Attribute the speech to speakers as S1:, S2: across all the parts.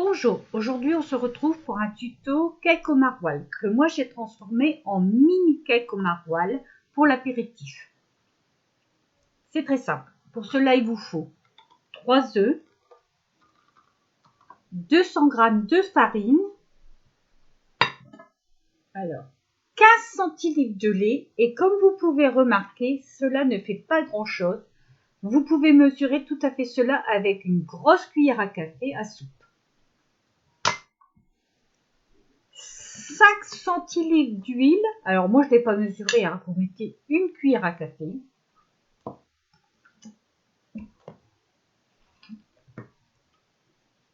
S1: Bonjour, aujourd'hui on se retrouve pour un tuto cake au maroilles que moi j'ai transformé en mini cake au maroilles pour l'apéritif. C'est très simple. Pour cela il vous faut 3 œufs, 200 g de farine, alors 15 centilitres de lait et comme vous pouvez remarquer, cela ne fait pas grand chose. Vous pouvez mesurer tout à fait cela avec une grosse cuillère à café à soupe. 5 centilitres d'huile, alors moi je ne l'ai pas mesuré, vous mettez une cuillère à café.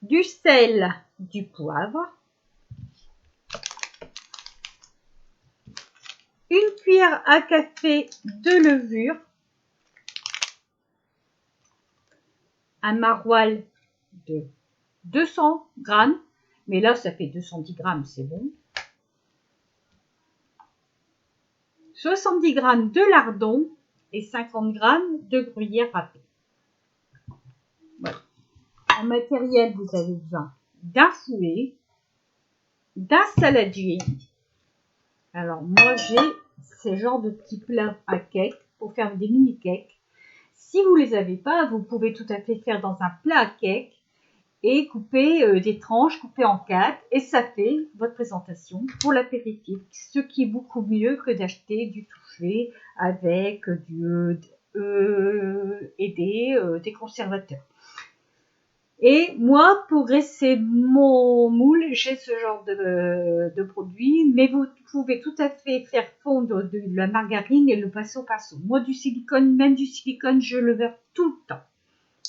S1: Du sel, du poivre. Une cuillère à café de levure. Un maroilles de 200 g, mais là ça fait 210 g, c'est bon. 70 g de lardons et 50 g de gruyère râpée. Voilà. En matériel, vous avez besoin d'un fouet, d'un saladier. Alors moi j'ai ces genres de petits plats à cake pour faire des mini cakes. Si vous les avez pas, vous pouvez tout à fait faire dans un plat à cake et couper des tranches, couper en 4 et ça fait votre présentation pour l'apéritif. Ce qui est beaucoup mieux que d'acheter du tout fait avec des conservateurs. Et moi, pour graisser mon moule, j'ai ce genre de produit, mais vous pouvez tout à fait faire fondre de la margarine et le passer au pinceau. Moi, du silicone, même du silicone, je le verse tout le temps,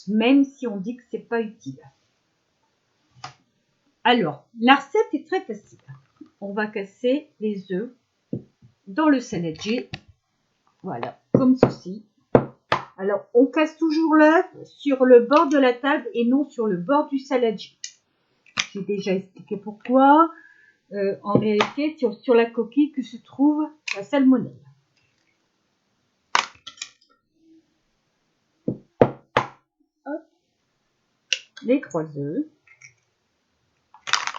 S1: même si on dit que c'est pas utile. Alors, la recette est très facile. On va casser les œufs dans le saladier, voilà, comme ceci. Alors, on casse toujours l'œuf sur le bord de la table et non sur le bord du saladier. J'ai déjà expliqué pourquoi. En réalité, sur la coquille que se trouve la salmonelle. Hop. Les 3 œufs.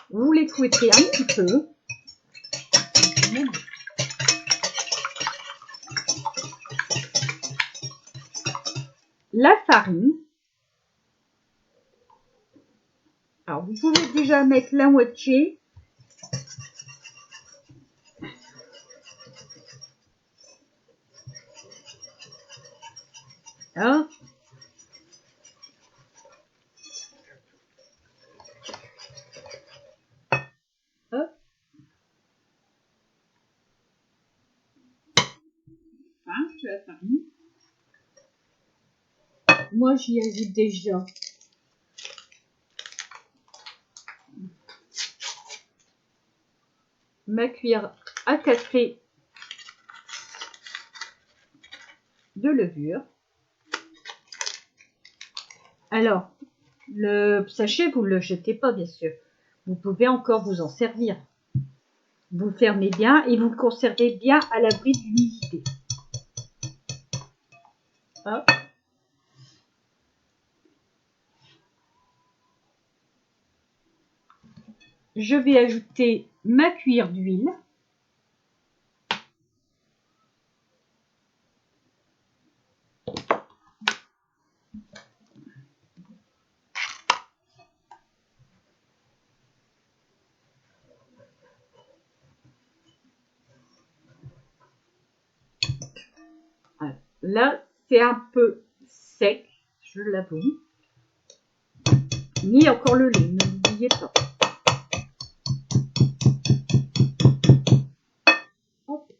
S1: Vous les fouettez un petit peu. La farine. Alors, vous pouvez déjà mettre la moitié. Hein? Hop. Sur la farine. Moi, j'y ajoute déjà ma cuillère à café de levure. Alors, le sachet, vous ne le jetez pas, bien sûr. Vous pouvez encore vous en servir. Vous fermez bien et vous le conservez bien à l'abri de l'humidité. Hop. Je vais ajouter ma cuillère d'huile. Là, c'est un peu sec, je l'avoue. Mis encore le lait, n'oubliez pas. Hop.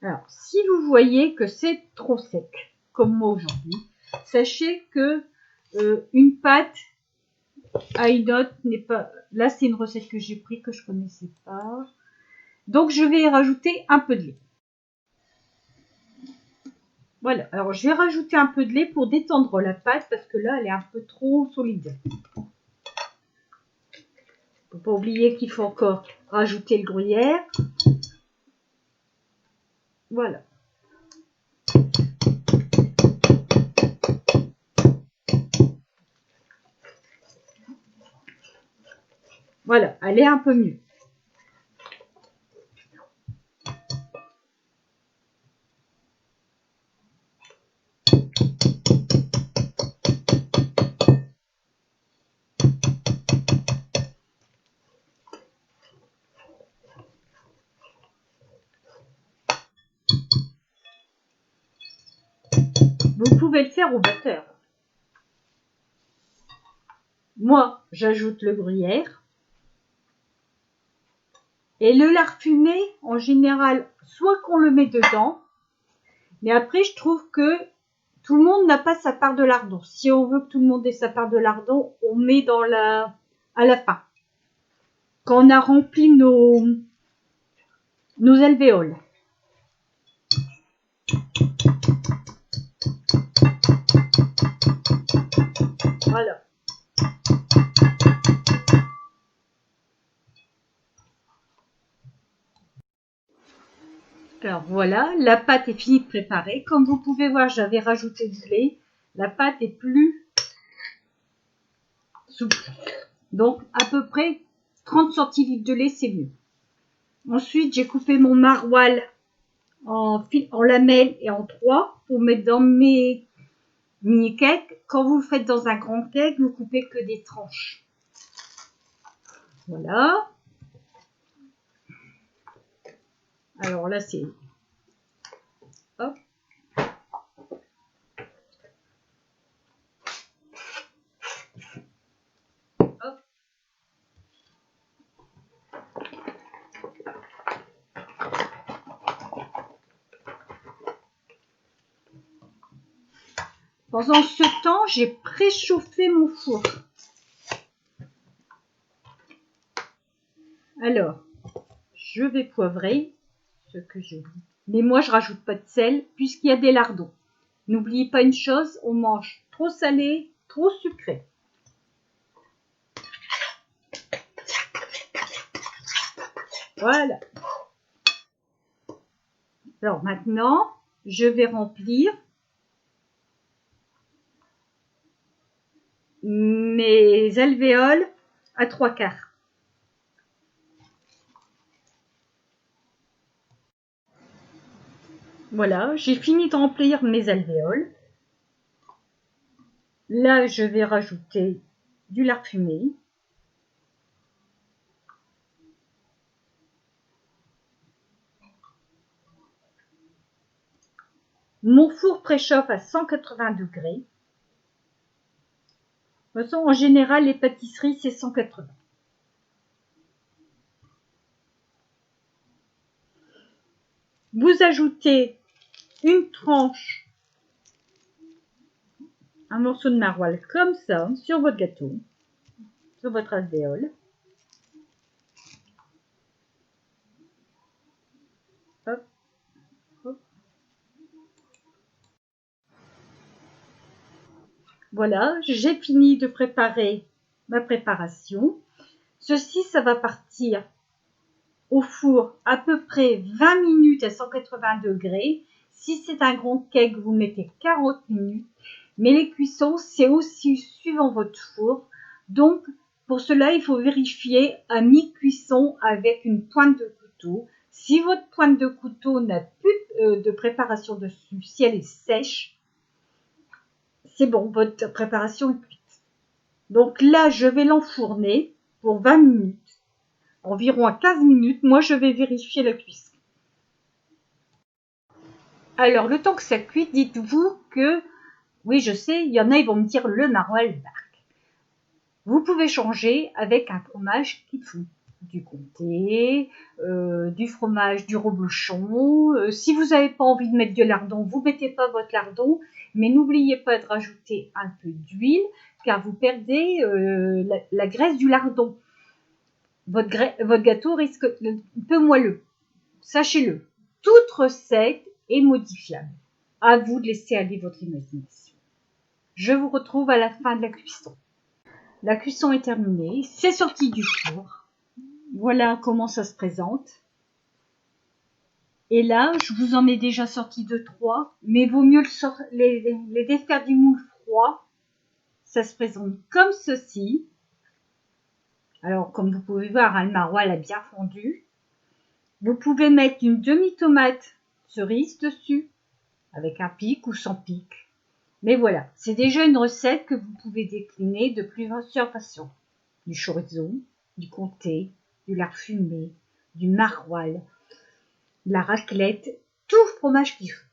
S1: Alors, si vous voyez que c'est trop sec, comme moi aujourd'hui, sachez que une pâte à une autre n'est pas... Là, c'est une recette que j'ai pris, que je ne connaissais pas. Donc, je vais rajouter un peu de lait. Voilà, alors je vais rajouter un peu de lait pour détendre la pâte parce que là, elle est un peu trop solide. Il ne faut pas oublier qu'il faut encore rajouter le gruyère. Voilà. Voilà, elle est un peu mieux. Vous pouvez le faire au batteur. Moi, j'ajoute le gruyère. Et le lard fumé, en général, soit qu'on le met dedans, mais après, je trouve que tout le monde n'a pas sa part de lardon. Si on veut que tout le monde ait sa part de lardon, on met à la fin. Quand on a rempli nos alvéoles. Voilà. Alors voilà, la pâte est finie de préparer. Comme vous pouvez voir, j'avais rajouté du lait. La pâte est plus souple. Donc à peu près 30 centilitres de lait, c'est mieux. Ensuite, j'ai coupé mon maroilles en lamelles et en 3 pour mettre dans mes mini cakes. Quand vous le faites dans un grand cake, vous coupez que des tranches. Voilà. Alors là, c'est... Hop. Hop. Pendant ce temps, j'ai préchauffé mon four. Alors, je vais poivrer ce que j'ai oublié. Mais moi, je rajoute pas de sel puisqu'il y a des lardons. N'oubliez pas une chose, on mange trop salé, trop sucré. Voilà. Alors maintenant, je vais remplir mes alvéoles à 3/4. Voilà, j'ai fini de remplir mes alvéoles. Là, je vais rajouter du lard fumé. Mon four préchauffe à 180 degrés. De toute façon, en général, les pâtisseries, c'est 180. Vous ajoutez une tranche, un morceau de maroilles comme ça sur votre gâteau, sur votre alvéole. Hop, hop. Voilà, j'ai fini de préparer ma préparation. Ceci, ça va partir au four à peu près 20 minutes à 180 degrés. Si c'est un grand cake, vous mettez 40 minutes. Mais les cuissons, c'est aussi suivant votre four. Donc, pour cela, il faut vérifier à mi-cuisson avec une pointe de couteau. Si votre pointe de couteau n'a plus de préparation dessus, si elle est sèche, c'est bon, votre préparation est cuite. Donc là, je vais l'enfourner pour 20 minutes. Environ à 15 minutes, moi je vais vérifier la cuisson. Alors, le temps que ça cuit, dites-vous que, oui, je sais, il y en a, ils vont me dire le maroilles dark. Vous pouvez changer avec un fromage qui fond. Du comté, du fromage, du reblochon. Si vous n'avez pas envie de mettre de lardon, vous ne mettez pas votre lardon, mais n'oubliez pas de rajouter un peu d'huile, car vous perdez la graisse du lardon. Votre gâteau risque un peu moelleux. Sachez-le, toute recette est modifiable. À vous de laisser aller votre imagination. Je vous retrouve à la fin de la cuisson. La cuisson est terminée, c'est sorti du four. Voilà comment ça se présente. Et là, je vous en ai déjà sorti 2-3, mais vaut mieux les défaire du moule froid. Ça se présente comme ceci. Alors, comme vous pouvez voir, le maroilles a bien fondu. Vous pouvez mettre une demi-tomate cerise dessus, avec un pic ou sans pic. Mais voilà, c'est déjà une recette que vous pouvez décliner de plusieurs façons. Du chorizo, du comté, du lard fumé, du maroilles, de la raclette, tout fromage qu'il faut.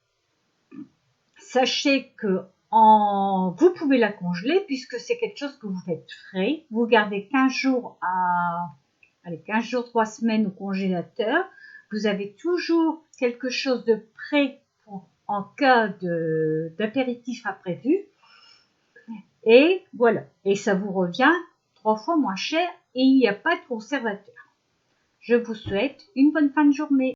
S1: Sachez que vous pouvez la congeler puisque c'est quelque chose que vous faites frais. Vous gardez 15 jours 3 semaines au congélateur. Vous avez toujours quelque chose de prêt en cas d'apéritif imprévu. Et voilà. Et ça vous revient 3 fois moins cher et il n'y a pas de conservateur. Je vous souhaite une bonne fin de journée.